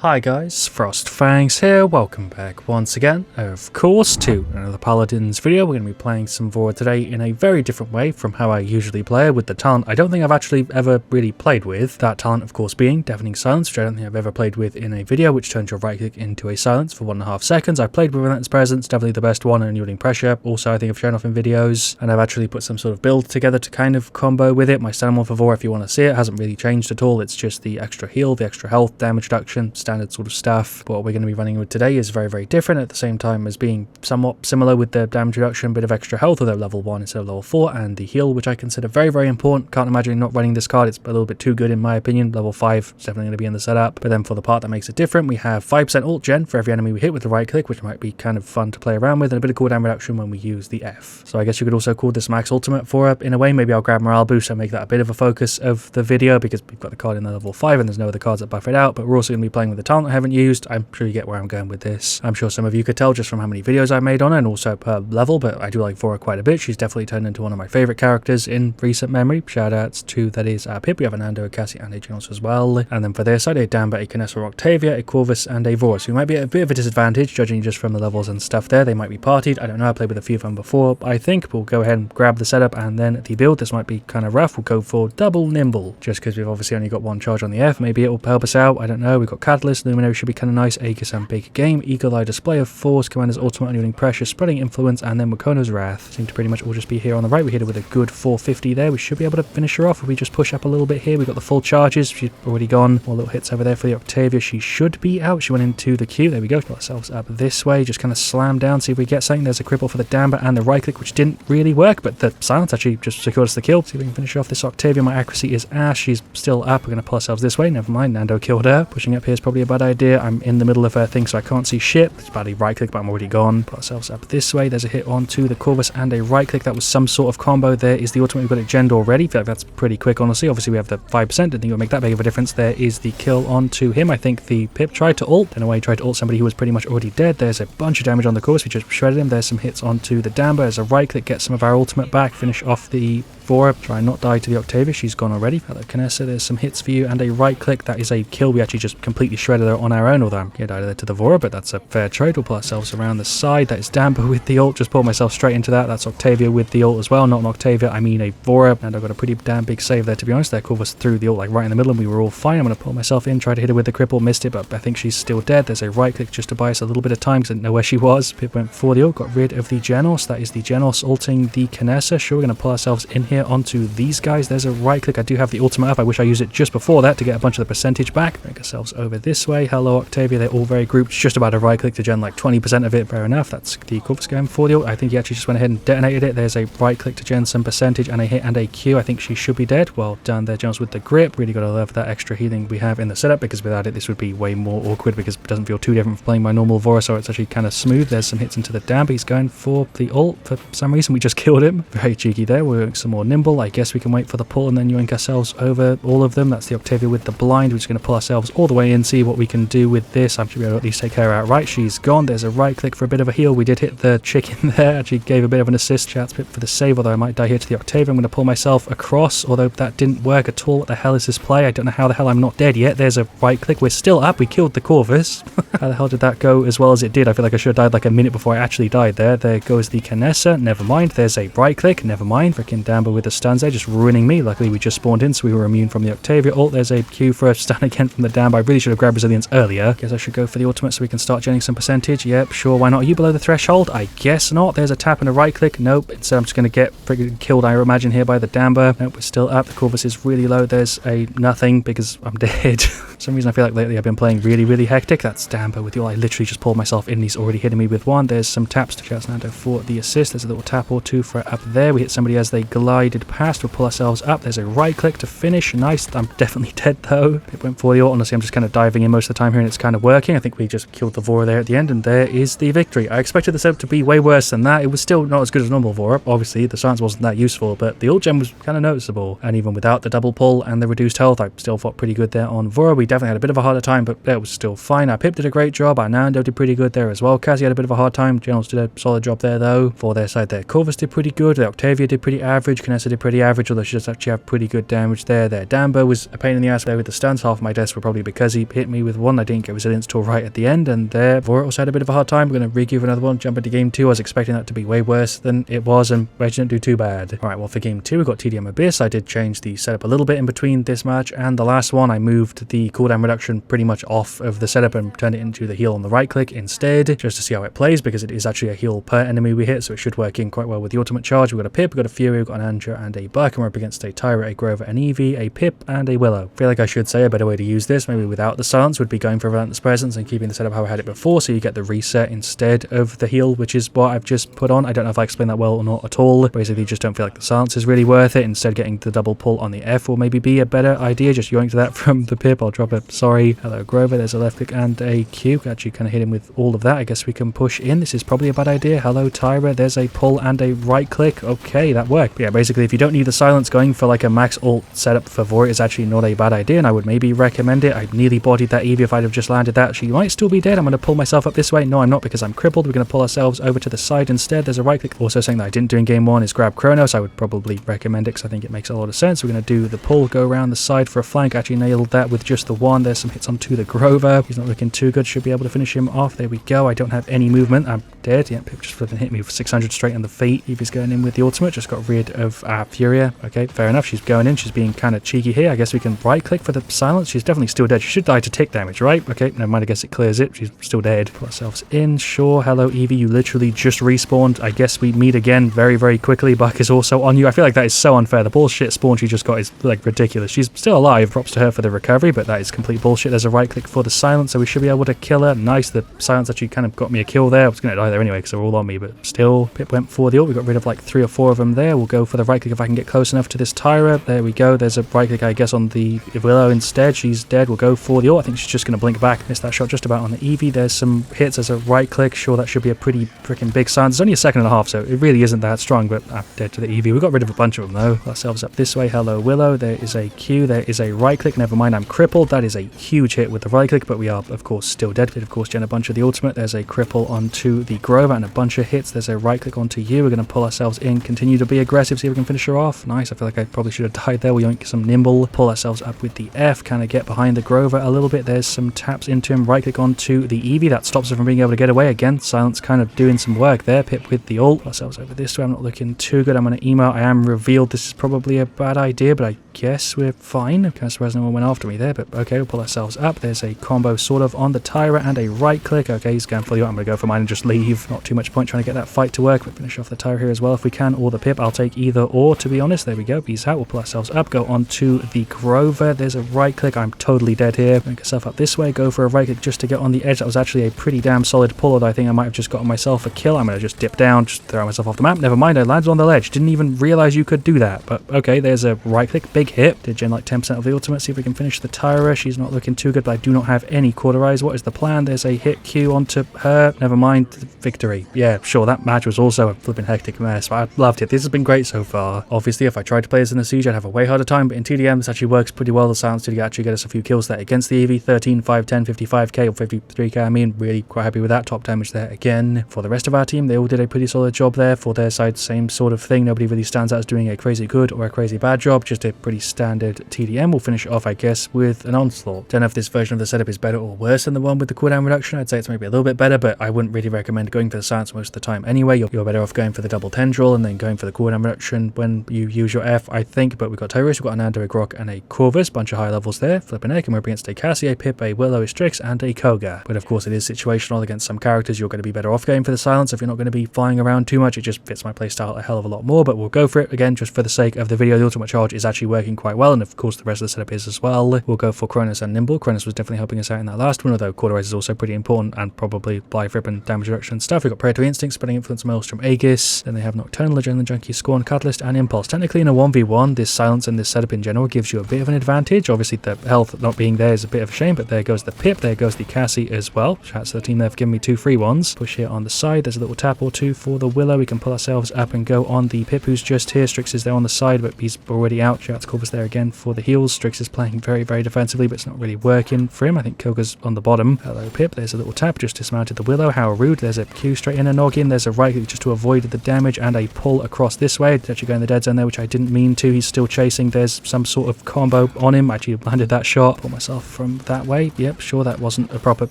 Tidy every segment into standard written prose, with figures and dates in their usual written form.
Hi guys, FrostFangs here, welcome back once again, of course, to another Paladins video. We're going to be playing some Vora today in a very different way from how I usually play with the talent I don't think I've actually ever really played with. That talent of course being Deafening Silence, which I don't think I've ever played with in a video, which turns your right click into a silence for 1.5 seconds. I played with Relentless Presence, definitely the best one, and Unyielding Pressure, also I think I've shown off in videos, and I've actually put some sort of build together to kind of combo with it. My standard one for Vora, if you want to see it, hasn't really changed at all. It's just the extra heal, the extra health, damage reduction, standard sort of stuff. But what we're going to be running with today is very, very different at the same time as being somewhat similar with the damage reduction, bit of extra health, although level 1 instead of level 4, and the heal, which I consider very, very important. Can't imagine not running this card. It's a little bit too good in my opinion. Level 5 is definitely going to be in the setup. But then for the part that makes it different, we have 5% ult gen for every enemy we hit with the right click, which might be kind of fun to play around with, and a bit of cooldown reduction when we use the F. So I guess you could also call this max ultimate for in a way. Maybe I'll grab morale boost and make that a bit of a focus of the video, because we've got the card in the level 5 and there's no other cards that buff it out. But we're also going to be playing with the talent I haven't used. I'm sure you get where I'm going with this. I'm sure some of you could tell just from how many videos I've made on it and also per level, but I do like Vora quite a bit. She's definitely turned into one of my favorite characters in recent memory. Shout outs to, that is, Pip. We have a Nando, a Cassie, and a Genos as well. And then for their side, a Damba, a Kinessa, Octavia, a Corvus, and a Vora. So we might be at a bit of a disadvantage judging just from the levels and stuff there. They might be partied. I don't know. I played with a few of them before. I think we'll go ahead and grab the setup and then the build. This might be kind of rough. We'll go for double nimble just because we've obviously only got one charge on the F. Maybe it'll help us out. I don't know. We've got Catalyst, Luminary should be kind of nice, Aegis and Big Game, Eagle Eye, Display of Force, Commander's Ultimate, Unyielding Pressure, Spreading Influence, and then Wakono's Wrath. Seem to pretty much all just be here on the right. We hit it with a good 450 there. We should be able to finish her off if we just push up a little bit here. We've got the full charges. She's already gone. More little hits over there for the Octavia. She should be out. She went into the queue. There we go. Got ourselves up this way. Just kind of slam down, see if we get something. There's a cripple for the Damba and the right click, which didn't really work, but the silence actually just secured us the kill. See if we can finish off this Octavia. My accuracy is ass. She's still up. We're going to pull ourselves this way. Never mind. Nando killed her. Pushing up here is probably a bad idea. I'm in the middle of her thing, so I can't see shit. It's badly right click, but I'm already gone. Put ourselves up this way. There's a hit onto the Corvus and a right click. That was some sort of combo. There is the ultimate. We've got it genned already. Feel like that's pretty quick, honestly. Obviously, we have the 5%. Didn't think it would make that big of a difference. There is the kill onto him. I think the Pip tried to ult. Don't know why he tried to ult somebody who was pretty much already dead. There's a bunch of damage on the Corvus. We just shredded him. There's some hits onto the Damba. There's a right click. Get some of our ultimate back. Finish off the Vora. Try and not die to the Octavia. She's gone already. Hello, Kinessa. There's some hits for you and a right click. That is a kill. We actually just completely shredded her on our own, although I'm died there to the Vora, but that's a fair trade. We'll pull ourselves around the side. That is Damba with the ult. Just pulled myself straight into that. That's Octavia with the ult as well. Not an Octavia, I mean a Vora. And I got a pretty damn big save there, to be honest. Their Corvus threw the ult like right in the middle and we were all fine. I'm going to pull myself in, try to hit her with the cripple. Missed it, but I think she's still dead. There's a right click just to buy us a little bit of time because I didn't know where she was. Pip went for the ult. Got rid of the Genos. That is the Genos ulting the Kinessa. Sure, we're going to pull ourselves in here onto these guys. There's a right click. I do have the ultimate up. I wish I used it just before that to get a bunch of the percentage back. Make ourselves over this way. Hello, Octavia. They're all very grouped. Just about a right click to gen like 20% of it. Fair enough. That's the Corvus going for the ult. I think he actually just went ahead and detonated it. There's a right click to gen some percentage and a hit and a Q. I think she should be dead. Well done there, Genos, with the grip. Really got to love that extra healing we have in the setup, because without it this would be way more awkward, because it doesn't feel too different from playing my normal Vora, so it's actually kind of smooth. There's some hits into the Damba. He's going for the ult. For some reason we just killed him. Very cheeky there. We're doing some more nimble. I guess we can wait for the pull and then yoink ourselves over all of them. That's the Octavia with the blind. We're just going to pull ourselves all the way in, see what we can do with this. I should be able to at least take her out right. She's gone. There's a right click for a bit of a heal. We did hit the chicken there. Actually gave a bit of an assist. Shouts Pip for the save, although I might die here to the Octavia. I'm going to pull myself across, although that didn't work at all. What the hell is this play? I don't know how the hell I'm not dead yet. There's a right click. We're still up. We killed the Corvus. How the hell did that go as well as it did? I feel like I should have died like a minute before I actually died there. There goes the Kinessa. Never mind. There's a right click. Never mind. Freaking Damba with the stuns there, just ruining me. Luckily we just spawned in, so we were immune from the Octavia ult. There's a Q for a stun again from the Damba. I really should have grabbed resilience earlier. Guess I should go for the ultimate so we can start generating some percentage. Yep, sure, why not? Are you below the threshold? I guess not. There's a tap and a right click. Nope. Instead I'm just going to get freaking killed, I imagine, here by the Damba. Nope, we're still up. The Corvus is really low. There's a nothing because I'm dead. For some reason I feel like lately I've been playing really, really hectic. That's Damba with the ult. I literally just pulled myself in. He's already hitting me with one. There's some taps to Shouts Nando for the assist. There's a little tap or two for up there. We hit somebody as they glided past. We'll pull ourselves up. There's a right click to finish. Nice. I'm definitely dead though. It went for the ult. Honestly, I'm just kind of diving in most of the time here and it's kind of working. I think we just killed the Vora there at the end and there is the victory. I expected the setup to be way worse than that. It was still not as good as normal Vora. Obviously, the silence wasn't that useful, but the ult gem was kind of noticeable. And even without the double pull and the reduced health, I still fought pretty good there on Vora. We definitely had a bit of a harder time, but that was still fine. Our Pip did a great job. Our Nando did pretty good there as well. Cassie had a bit of a hard time. Genos did a solid job there though. For their side there, Corvus did pretty good. The Octavia did pretty average. Marchioness did pretty average, although she does actually have pretty good damage there. Dambo was a pain in the ass there with the stuns. Half of my deaths were probably because he hit me with one. I didn't get resilience till right at the end, and there Vora also had a bit of a hard time. We're going to re-give another one, jump into game 2. I was expecting that to be way worse than it was, and we didn't do too bad. Alright, well for game 2 we got TDM Abyss. I did change the setup a little bit in between this match and the last one. I moved the cooldown reduction pretty much off of the setup and turned it into the heal on the right click instead, just to see how it plays, because it is actually a heal per enemy we hit, so it should work in quite well with the ultimate charge. We've got a Pip, we've got a Fury, we've got an Andra and a Buck, and we're up against a Tyra, a Grover, an Eevee, a Pip, and a Willow. I feel like I should say a better way to use this, maybe without the silence, would be going for Relentless Presence and keeping the setup how I had it before, so you get the reset instead of the heal, which is what I've just put on. I don't know if I explained that well or not at all. Basically, just don't feel like the silence is really worth it. Instead, getting the double pull on the F will maybe be a better idea. Just yoink to that from the Pip. I'll drop it. Sorry. Hello, Grover. There's a left click and a Q. Actually, kind of hit him with all of that. I guess we can push in. This is probably a bad idea. Hello, Tyra. There's a pull and a right click. Okay, that worked. But yeah, basically, if you don't need the silence, going for like a max ult setup for Vora is actually not a bad idea, and I would maybe recommend it. I nearly bodied that Eevee if I'd have just landed that. She might still be dead. I'm going to pull myself up this way. No, I'm not, because I'm crippled. We're going to pull ourselves over to the side instead. There's a right click. Also, something that I didn't do in game 1 is grab Kronos. I would probably recommend it because I think it makes a lot of sense. We're going to do the pull, go around the side for a flank. Actually nailed that with just the one. There's some hits onto the Grover. He's not looking too good. Should be able to finish him off. There we go. I don't have any movement. I'm dead. Yeah, Pip just flipping hit me with 600 straight on the feet. Eevee's going in with the ultimate. Just got rid of Furia. Okay, fair enough. She's going in. She's being kind of cheeky here. I guess we can right click for the silence. She's definitely still dead. She should die to tick damage, right? Okay, never mind. I guess it clears it. She's still dead. Put ourselves in. Sure. Hello, Eevee. You literally just respawned. I guess we meet again very, very quickly. Buck is also on you. I feel like that is so unfair. The bullshit spawn she just got is like ridiculous. She's still alive. Props to her for the recovery, but that is complete bullshit. There's a right click for the silence, so we should be able to kill her. Nice. The silence actually kind of got me a kill there. I was going to die there anyway because they're all on me, but still. Pip went for the ult. We got rid of like 3 or 4 of them there. We'll go for the right click if I can get close enough to this Tyra. There we go. There's a right click, I guess, on the Willow instead. She's dead. We'll go for the ult. I think she's just going to blink back. Missed that shot just about on the Eevee. There's some hits. There's a right click. Sure, that should be a pretty freaking big silence. It's only a second and a half, so it really isn't that strong, but I'm dead to the Eevee. We got rid of a bunch of them though. Put ourselves up this way. Hello, Willow. There is a Q. There is a right click. Never mind, I'm crippled. That is a huge hit with the right click, but we are, of course, still dead. Did, of course, gen a bunch of the ultimate. There's a cripple onto the Grover and a bunch of hits. There's a right click onto you. We're going to pull ourselves in, continue to be aggressive, see if we can finish her off. Nice. I feel like I probably should have died there. We yoink some nimble. Pull ourselves up with the F. Kind of get behind the Grover a little bit. There's some taps into him. Right click onto the Eevee. That stops her from being able to get away. Again, silence kind of doing some work there. Pip with the ult. Pull ourselves over this way. I'm not looking too good. I'm going to emo. I am revealed. This is probably a bad idea, but I guess we're fine. I'm kind of surprised no one went after me there, but okay, we'll pull ourselves up. There's a combo sort of on the Tyra and a right click. Okay, he's going for the ult. I'm going to go for mine and just leave. Not too much point trying to get that fight to work, but finish off the Tyra here as well if we can, or the Pip. I'll take either or, to be honest. There we go. Peace out. We'll pull ourselves up, go on to the Grover. There's a right click. I'm totally dead here. Make yourself up this way, go for a right click just to get on the edge. That was actually a pretty damn solid pull, although I think I might have just gotten myself a kill. I'm going to just dip down, just throw myself off the map. Never mind, I landed on the ledge. Didn't even realize you could do that, but okay, there's a right click. Big hit. Did gen like 10% of the ultimate. See if we can finish the Tyra. She's not looking too good, but I do not have any cauterize. What is the plan? There's a hit Q onto her. Never mind. Victory. Yeah, sure, that match was also a flipping hectic mess, but I loved it. This has been great so far. Obviously, if I tried to play this in the Siege, I'd have a way harder time, but in TDM, this actually works pretty well. The silence did actually get us a few kills there against the Eevee. 13, 5, 10, 55k or 53k. I mean, really quite happy with that. Top damage there again. For the rest of our team, they all did a pretty solid job there. For their side, same sort of thing. Nobody really stands out as doing a crazy good or a crazy bad job. Just a pretty standard TDM. We'll finish it off, I guess, with an Onslaught. Don't know if this version of the setup is better or worse than the one with the cooldown reduction. I'd say it's maybe a little bit better, but I wouldn't really recommend going for the silence most of the time anyway. You're better off going for the double tendril and then going for the cooldown reduction when you use your F, I think. But we've got Tyrus, we've got an Ando, a Grok, and a Corvus. Bunch of high levels there. Flipping egg, and we're up against a Cassie, a Pip, a Willow, a Strix, and a Koga. But of course, it is situational. Against some characters, you're going to be better off going for the silence if you're not going to be flying around too much. It just fits my playstyle a hell of a lot more, but we'll go for it again just for the sake of the video. The ultimate charge is actually working quite well, and of course, the rest of the setup is as well. We'll go for Kronos and Nimble. Kronos was definitely helping us out in that last one, although Cauterize is also pretty important, and probably Life Rip and damage reduction and stuff. We've got Predatory Instinct, Spreading Influence, Maelstrom, Aegis. Then they have Nocturnal, Adrenaline Junkie, Scorn, Catalyst, and Impulse. Technically, in a 1v1, this silence and this setup in general gives you a bit of an advantage. Obviously, the health not being there is a bit of a shame, but there goes the Pip, there goes the Cassie as well. Shout out to the team there for giving me 2 free ones. Push here on the side. There's a little tap or two for the Willow. We can pull ourselves up and go on the Pip, who's just here. Strix is there on the side, but he's already out. Shout out Corvus there again for the heals. Strix is playing very, very defensively, but it's not really working for him. I think Koga's on the bottom. Hello, Pip. There's a little tap. Just dismounted the Willow. How rude. There's a Q straight in a noggin. There's a right click just to avoid the damage, and a pull across this way. It's actually going the dead zone there, which I didn't mean to. He's still chasing. There's some sort of combo on him. I actually landed that shot. Pull myself from that way. Yep, sure, that wasn't a proper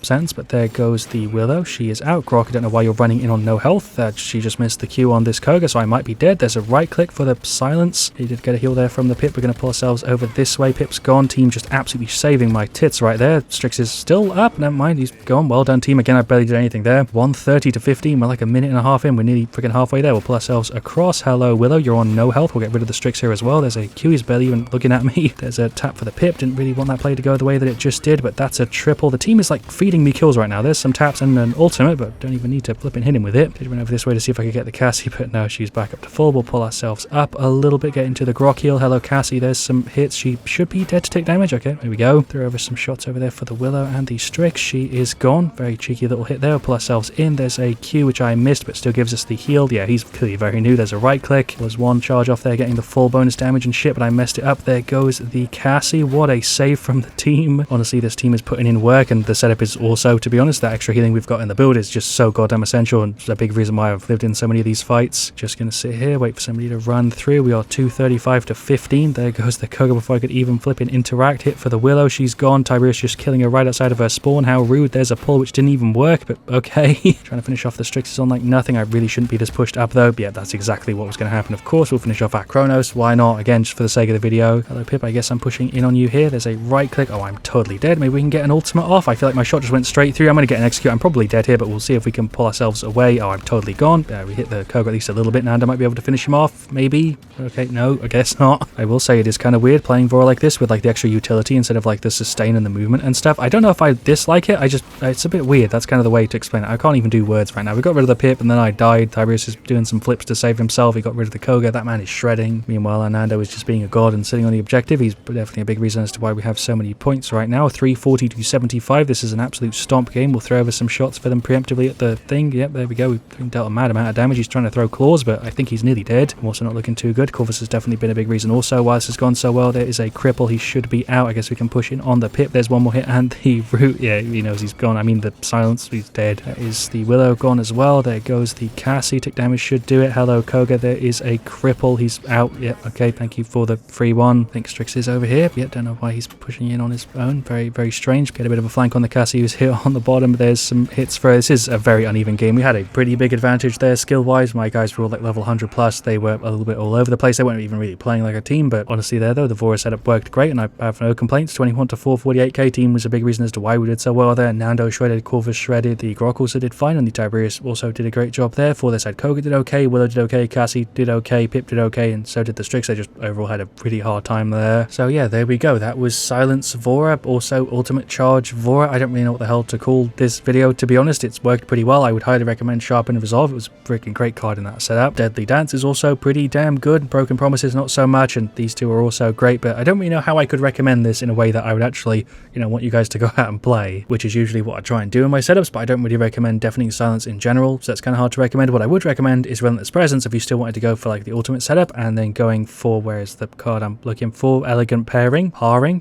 sense, but there goes the Willow. She is out. Grok, I don't know why you're running in on no health. She just missed the Q on this Koga, so I might be dead. There's a right click for the silence. He did get a heal there from the Pip. We're going to pull ourselves over this way. Pip's gone. Team just absolutely saving my tits right there. Strix is still up. Never mind. He's gone. Well done, team. Again, I barely did anything there. 1:30 to 15. We're like a minute and a half in. We're nearly freaking halfway there. We'll pull ourselves across. Hello, Willow. You're on no health. We'll get rid of the Strix here as well. There's a Q. He's barely even looking at me. There's a tap for the Pip. Didn't really want that play to go the way that it just did, but that's a triple. The team is like feeding me kills right now. There's some taps and an ultimate, but don't even need to flip and hit him with it. Did run over this way to see if I could get the Cassie, but no, she's back up to full. We'll pull ourselves up a little bit, get into the Grok heal. Hello, Cassie. There's some hits. She should be dead to take damage. Okay, there we go. Threw over some shots over there for the Willow and the Strix. She is gone. Very cheeky little hit there. We'll pull ourselves in. There's a Q, which I missed, but still gives us the heal. Yeah, he's clearly very new. There's a right click. Was one charge off there, getting the full bonus damage and shit, but I messed it up. There goes the Cassie. What a save from the team. Honestly, this team is putting in work, and the setup is also, to be honest, that extra healing we've got in the build is just so goddamn essential, and it's a big reason why I've lived in so many of these fights. Just gonna sit here, wait for somebody to run through. We are 2:35 to 15. There goes the Koga before I could even flip and interact. Hit for the Willow. She's gone. Tiberius just killing her right outside of her spawn. How rude. There's a pull which didn't even work, but okay. Trying to finish off the Strix is on like nothing. I really shouldn't be this pushed up though. But yeah, that's exactly what was going to happen. Of course, we'll finish off at Kronos. Why not? Again, just for the sake of the video. Hello, Pip. I guess I'm pushing in on you here. There's a right click. Oh, I'm totally dead. Maybe we can get an ultimate off. I feel like my shot just went straight through. I'm going to get an execute. I'm probably dead here, but we'll see if we can pull ourselves away. Oh, I'm totally gone. We hit the Koga at least a little bit now, and I might be able to finish him off. Maybe. Okay, no, I guess not. I will say it is kind of weird playing Vora like this with like the extra utility instead of like the sustain and the movement and stuff. I don't know if I dislike it. It's a bit weird. That's kind of the way to explain it. I can't even do words right now. We got rid of the Pip and then I died. Tiberius is doing some flips to save himself. He got rid of the Koga. That man is shredding. Meanwhile, Anando is just being a god and sitting on the objective. He's definitely a big reason as to why we have so many points right now. 340 to 75. This is an absolute stomp game. We'll throw over some shots for them preemptively at the thing. Yep, there we go. We've been dealt a mad amount of damage. He's trying to throw claws, but I think he's nearly dead. I'm also not looking too good. Corvus has definitely been a big reason also why this has gone so well. There is a cripple. He should be out. I guess we can push in on the Pip. There's one more hit and the root. Yeah, he knows he's gone. I mean, the silence. He's dead. That is the Willow gone as well. There goes the Cassie. Tick damage should do it. Hello, Koga. There is a cripple. He's out. Yep. Okay. Thank you for the free one. I think Strix is over here. Yep. Don't know why he's pushing in on his own. Very, very strange. Get a bit of a flank on the Cassie who's here on the bottom. There's some hits for her. This is a very uneven game. We had a pretty big advantage there skill-wise. My guys were all like level 100 plus. They were a little bit all over the place. They weren't even really playing like a team, but honestly there though, the Vora setup worked great and I have no complaints. 21 to 4, 48k team was a big reason as to why we did so well there. Nando shredded, Corvus shredded, the Grok also did fine, and the Tiberius also did a great job there. For this side, Koga did okay, Willow did okay, Cassie did okay, Pip did okay, and so did the Strix. They just overall had a pretty hard time there. So yeah, there we go. That was Silence Vora, also Ultimate Charge Vora. I don't really know what the hell to call this video, to be honest. It's worked pretty well. I would highly recommend Sharpen and Resolve. It was a freaking great card in that setup. Deadly Dance is also pretty damn good. Broken Promises not so much, and these two are also great, but I don't really know how I could recommend this in a way that I would actually, want you guys to go out and play, which is usually what I try and do in my setups, but I don't really recommend Deafening Silence in general, so that's kind of hard to recommend. What I would recommend is Relentless Presence if you still wanted to go for like the ultimate setup, and then going for, where's the card I'm looking for, Elegant Pairing,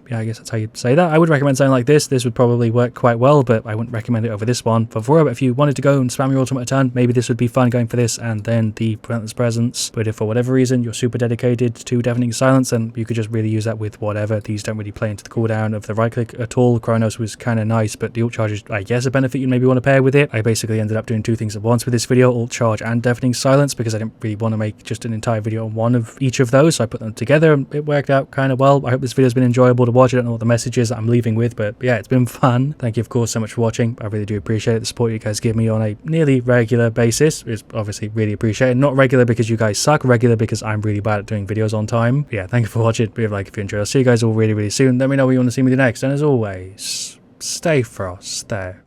yeah, I guess that's how you'd say that. I would recommend something like this. This would probably work quite well, but I wouldn't recommend it over this one for Vora. But if you wanted to go and spam your ultimate a ton, maybe this would be fun going for this and then the Relentless Presence. But if for whatever reason you're super dedicated to Deafening Silence, then you could just really use that with whatever. These don't really play into the cooldown of the right click at all. Kronos was kind of nice, but the ult charge is, I guess, a benefit you maybe want to pair with it. I basically ended up doing two things at once with this video, ult charge and Deafening Silence, because I didn't really want to make just an entire video on one of each of those, so I put them together and it worked out kind of well. I hope this video has been enjoyable to watch. I don't know what the message is that I'm leaving with, but yeah, it's been fun. Thank you, of course, so much for watching. I really do appreciate the support you guys give me on a nearly regular basis. It's obviously really appreciated. Not regular because you guys suck, regular because I'm really bad at doing videos on time. Yeah, thank you for watching. Leave a like if you enjoyed. I'll see you guys all really, really soon. Let me know what you want to see me do next, and as always, stay Frost there.